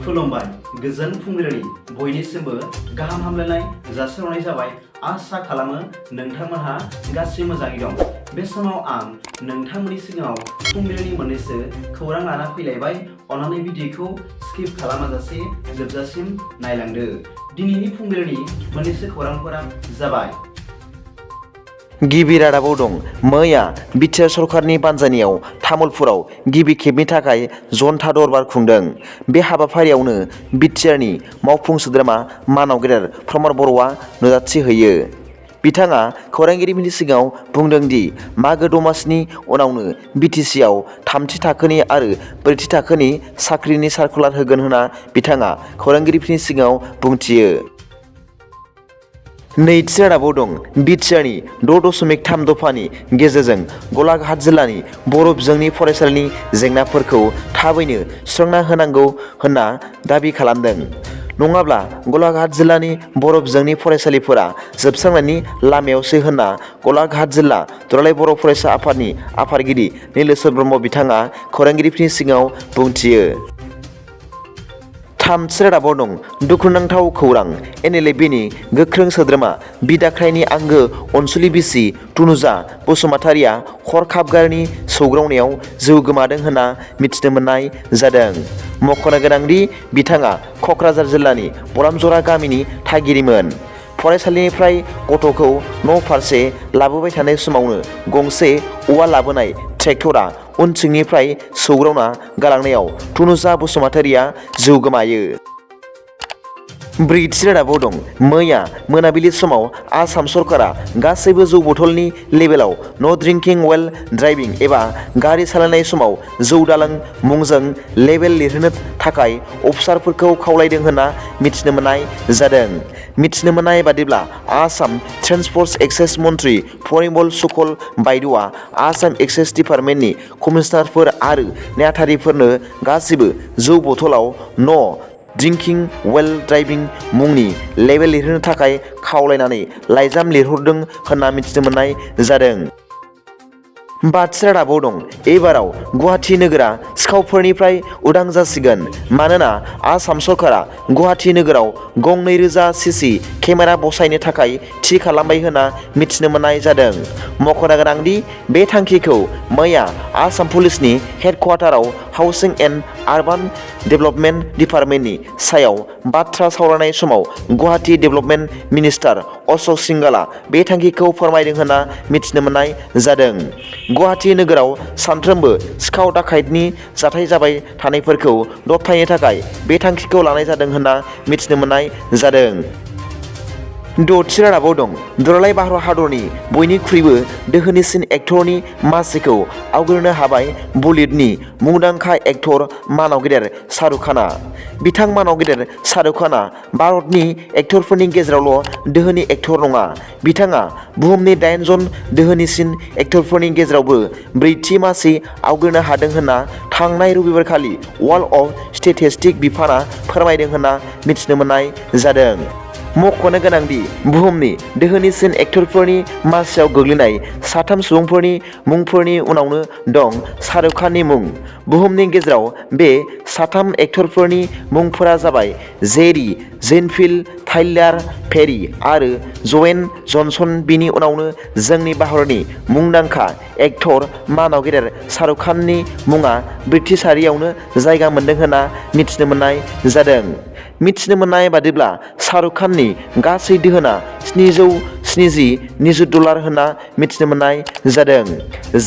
खुलुमबाय गोजोन फुंबिलिनि बयनिसिमबो गाहाम हामलायनाय जासिहरनाय जाबाय। आसा खालामो नोंथांमोनहा गासै मोजाङै दं। बे समाव आं नोंथांमोननि सिगाङाव फुंबिलिनि मोननैसो खौरां लाना फैलायबाय। अन्नानै भिडिअखौ स्किप खालामाजासे जोबजासिम नायलांदो। दिनैनि फुंबिलिनि मोननैसो खौरांफोरा जाबाय। गिबि रादाबाव दं। मैया बिटिआर सरकारनि बानजायनायाव तामुलपुराव गिबि खेबनि थाखाय जनता दरबार खुंदों। बे हाबाफारियावनो बिटिआरनि मावफुं सोद्रोमा मानाव गेदेर प्रमद बर'आ नुजाथि होयो। बिथाङा खौरांगिरिफोरनि सिगाङाव बुंदों दि मागो दमासिनि उनावनो बिटिसिआव थामथि थाखोनि आरो ब्रैथि थाखोनि साख्रिनि सार्कुलार होगोन होनना बिथाङा खौरांगिरिफोरनि सिगाङाव बुंथियो। नैथि रादाबाव दं। बिटिआरनि 6.3 दफानि गेजेरजों गलाघाट जिल्लानि बर' बिजोंनि फरायसालिनि जेंनाफोरखौ थाबैनो सुस्रांना होनांगौ होनना दाबि खालामदों। नङाब्ला गलाघाट जिल्लानि बर' बिजोंनि फरायसालिफोरा जोबस्रांनायनि लामायावसो होनना गलाघाट जिल्ला दुलाराय बर' फरायसा आफादनि आफादगिरि नीलेश्वर ब्रह्म बिथाङा खौरांगिरिफोरनि सिगाङाव बुंथियो। थामथि रादाबाव दं। दुखुनांथाव खौरां। NLFनि गोख्रों सोद्रोमा बिदाख्रायनि आंगो अनसुलि बिसि तुनुजा बसुमतारिया हरखाब गारिनि सौग्रावनायाव जिउ गोमादों होनना मिथिनो मोननाय जादों। मख'नो गोनांदि बिथाङा क'क्राझार जिल्लानि बलामजरा गामिनि थागिरिमोन। फरायसालिनिफ्राय गथ'खौ न' फारसे लाबोबाय थानाय समावनो गंसे औवा लाबोनाय ट्रेक्टरा उनथिंनिफ्राय सौग्रावना गालांनायाव तुनुजा बसुमतारिया जिउ गोमायो। ब्रैथि रादाबाव दं। मैया मोनाबिलि समाव आसाम सरकारा गासैबो जौ बथलनि लेबेलाव नो ड्रिंकिं व्हाइल ड्राइभिं एबा गारि सालायनाय समाव जौ दालों मुंजों लेबेल लिरहोनो थाखाय अफिसारफोरखौ खावलायदों होनना मिथिनो मोननाय जादों। मिथिनो मोननाय बादिब्ला आसाम ट्रेन्सपर्ट एक्साइज मन्त्रि परिमल सुक्ल बायद'आ आसाम एक्साइज डिपार्टमेन्टनि कमिसनारफोर आरो नेहाथारिफोरनो गासिबो जौ बथलाव नो ड्रिंकिं व्हाइल ड्राइभिं मुंनि लेबेल लिरहोनो थाखाय खावलायनानै लाइजाम लिरहरदों होनना मिथिनो मोननाय जादों। बाथि रादाबाव दं। एबाराव गुवाहाटि नोगोरा सिखावफोरनिफ्राय उदां जासिगोन मानोना आसाम सरकारा गुवाहाटि नोगोराव गं 2000 सीसी केमेरा बसायनो थाखाय थि खालामबाय होनना मिथिनो मोननाय जादों। मख'नो गोनांदि बे थांखिखौ मैया आसाम पुलिसनि हेडक्वार्टाराव हाउसिं एन्ड आर्बान डेभेलपमेन्ट डिपार्टमेन्टनि सायाव बाथ्रा सावरायनाय समाव गुवाहाटि डेभेलपमेन्ट मिनिस्टार अशोक सिंघालआ बे थांखिखौ फोरमायदों होनना मिथिनो मोननाय जादों। गुवाहाटि नोगोराव सानफ्रोमबो सिखाव दाखायतनि जाथाय जाबाय थानायफोरखौ दबथायनो थाखाय बे थांखिखौ लानाय जादों होनना मिथिनो मोननाय जादों। द'थि रादाबाव दं। दुलाराय भारत हादरनि बयनिख्रुइबो दोहोनिसिन एक्टरनि मासिखौ आवग्रिनो हाबाय बलिउडनि मुंदांखा एक्टर मानाव गेदेर शाहरुख खानआ। बिथां मानाव गेदेर शाहरुख खानआ भारतनि एक्टरफोरनि गेजेरावल' दोहोनि एक्टर नङा, बिथाङा बुहुमनि 8 जन दोहोनिसिन एक्टरफोरनि गेजेरावबो ब्रैथि मासि आवग्रिनो हादों होनना थांनाय रबिबारखालि वर्ल्ड अफ स्टेटिस्टिक्स बिफाना फोरमायदों होनना मिथिनो मोननाय जादों। मख'नो गोनांदि बुहुमनि दोहोनिसिन एक्टरफोरनि मासियाव गोग्लैनाय 3 सुबुंफोरनि मुंफोरनि उनावनो दं शाहरुख खाननि मुं। बुहुमनि गेजेराव बे 3 एक्टरफोरनि मुंफोरा जाबाय जेरी जेनफिल्ड, टाइलार पेरी आरो जवेन जनसन। बिनि उनावनो जोंनि भारतनि मुंदांखा एक्टर मानाव गेदेर शाहरुख खाननि मुङा ब्रैथि सारियावनो जायगा मोनदों होनना मिथिनो मोननाय जादों। मिथिनो मोननाय बादिब्ला शाहरुख खाननि गासै दोहोना $770 निजुत होनना मिथिनो मोननाय जादों,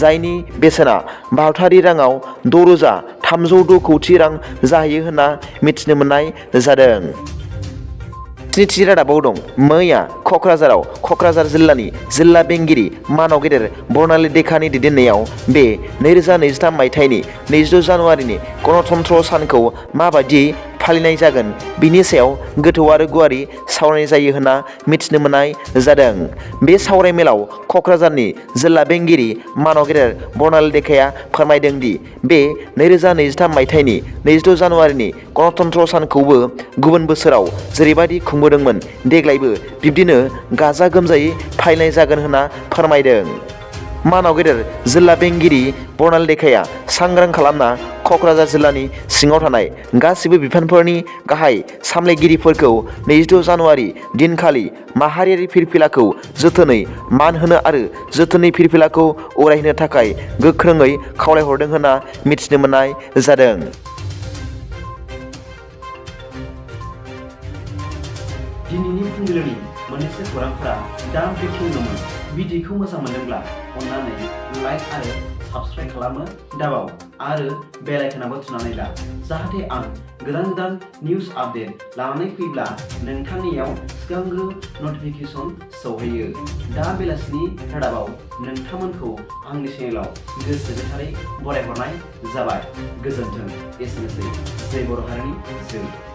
जायनि बेसेना भारतारि राङाव 6,306 कौटि रां जाहैयो होनना मिथिनो मोननाय जादों। स्निथि रादाबाव दं। मैया क'क्राझाराव क'क्राझार जिल्लानि जिल्ला बेंगिरि मानाव गेदेर बर्नाली देखानि दैदेननायाव बे 2023 मायथाइनि 22 जानुवारिनि गणतन्त्र सानखौ माबायदियै फालिनाय जागोन बिनि सायाव गोथौ आरो गुवारै सावरायनाय जायो होनना मिथिनो मोननाय जादों। बे सावरायमेलाव क'क्राझारनि जिल्ला बेंगिरि मानाव गेदेर बर्नाली देखाया फोरमायदों दि बे 2023 मायथाइनि 22 जानुवारिनि गणतन्त्र सानखौबो गुबुन बोसोराव जेरैबायदि खुंबोदोंमोन देग्लायबो बिब्दिनो गाजा गोमजायै फालिनाय जागोन होनना फोरमायदों। मानाव गेदेर जिल्ला बेंगिरि बर्नाल देखाया सांग्रां खालामना क'क्राझार जिल्लानि सिङाव थानाय गासिबो बिफानफोरनि गाहाय सामलायगिरिफोरखौ 26 जानुवारि दिनखालि माहारियारि फिरफिलाखौ जोथोनै मान होनो आरो जोथोननि फिरफिलाखौ अरायहोनो थाखाय गोख्रोङै खावलायहरदों होनना मिथिनो मोननाय जादों। दिनैनि फुंबिलिनि मोननैसो खौरांफोरा दा बेखिनिल'मोन। भिडिअखौ मोजां मोनदोंब्ला अन्नानै लाइक आरो साबस्क्राइब खालामनो दाबाव आरो बेल आइकनआबो थुनानै ला, जाहाथे आं गोदान निउज आपडेट लानानै फैब्ला नोंथांनियाव सिगांग्रो नटिफिकेसन सौहैयो। दा बेलासिनि रादाबाव नोंथांमोनखौ आंनि चेनेलाव गोसो गोथारै बरायहरनाय जाबाय। गोजोन्थों। एसेनोसै। जय बर' हारिनि जय।